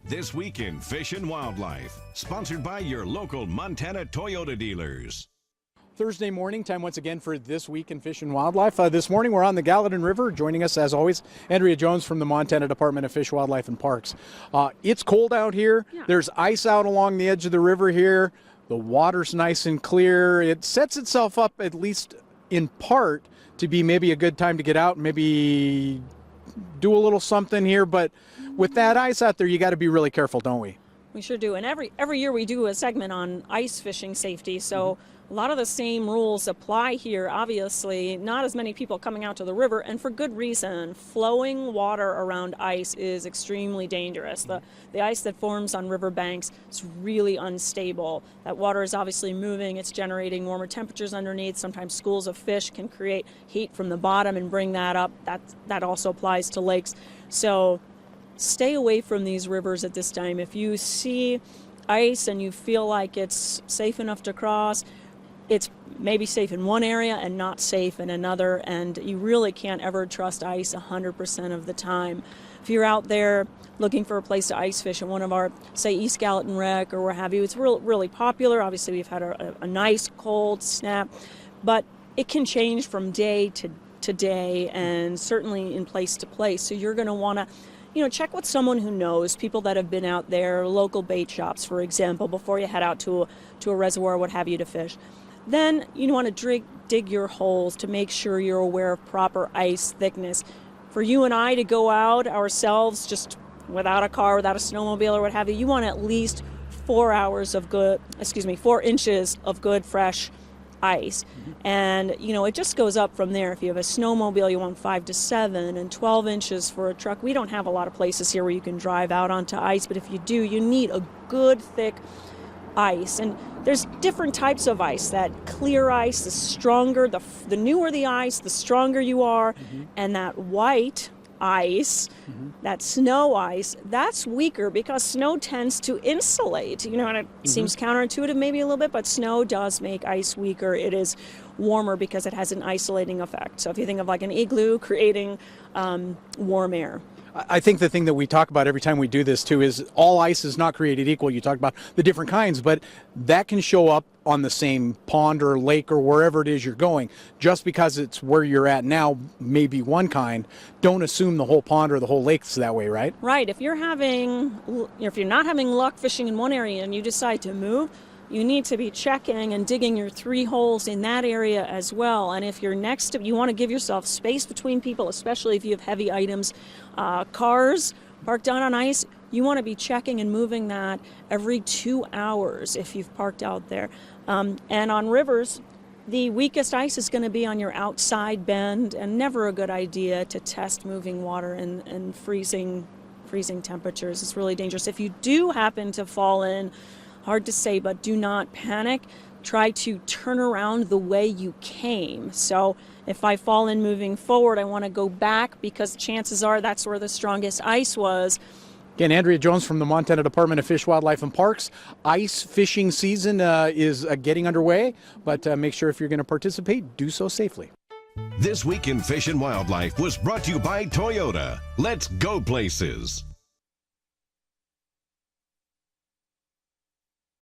This Week in Fish and Wildlife, sponsored by your local Montana Toyota dealers. Thursday morning, time once again for This Week in Fish and Wildlife. This morning we're on the Gallatin River. Joining us as always, Andrea Jones from the Montana Department of Fish, Wildlife and Parks. It's cold out here. Yeah. There's ice out along the edge of the river here. The water's nice and clear. It sets itself up, at least in part, to be maybe a good time to get out and maybe do a little something here. But with that ice out there, you got to be really careful, don't we? We sure do. And every year we do a segment on ice fishing safety. So a lot of the same rules apply here. Obviously, not as many people coming out to the river, and for good reason. Flowing water around ice is extremely dangerous. The ice that forms on riverbanks is really unstable. That water is obviously moving. It's generating warmer temperatures underneath. Sometimes schools of fish can create heat from the bottom and bring that up. That also applies to lakes. So stay away from these rivers at this time. If you see ice and you feel like it's safe enough to cross, it's maybe safe in one area and not safe in another, and you really can't ever trust ice 100% of the time. If you're out there looking for a place to ice fish at one of our, say, East Gallatin Rec or what have you, it's really popular. Obviously, we've had a nice cold snap, but it can change from day to day and certainly in place to place. So you're going to want to check with someone who knows, people that have been out there, local bait shops, for example, before you head out to a reservoir, what have you, to fish. Then you want to dig your holes to make sure you're aware of proper ice thickness. For you and I to go out ourselves, just without a car, without a snowmobile or what have you, you want at least 4 inches of good fresh ice. And it just goes up from there. If you have a snowmobile, you want 5 to 7, and 12 inches for a truck. We don't have a lot of places here where you can drive out onto ice, but if you do, you need a good thick ice. And there's different types of ice. That clear ice, the stronger, the newer the ice, the stronger you are. And that white ice, that snow ice, that's weaker because snow tends to insulate. And it seems counterintuitive maybe a little bit, but snow does make ice weaker. It is warmer because it has an isolating effect. So if you think of like an igloo creating warm air. I think the thing that we talk about every time we do this too is all ice is not created equal. You talk about the different kinds, but that can show up on the same pond or lake or wherever it is you're going. Just because it's where you're at now, maybe one kind, don't assume the whole pond or the whole lake's that way, right? Right. If you're not having luck fishing in one area and you decide to move, you need to be checking and digging your 3 holes in that area as well. And if you're you want to give yourself space between people, especially if you have heavy items, cars parked out on ice, you want to be checking and moving that every 2 hours if you've parked out there. And on rivers, the weakest ice is going to be on your outside bend, and never a good idea to test moving water in freezing temperatures. It's really dangerous. If you do happen to fall in, hard to say, but do not panic. Try to turn around the way you came. So if I fall in moving forward, I want to go back because chances are that's where the strongest ice was. Again, Andrea Jones from the Montana Department of Fish, Wildlife and Parks. Ice fishing season is getting underway, but make sure if you're going to participate, do so safely. This Week in Fish and Wildlife was brought to you by Toyota. Let's go places.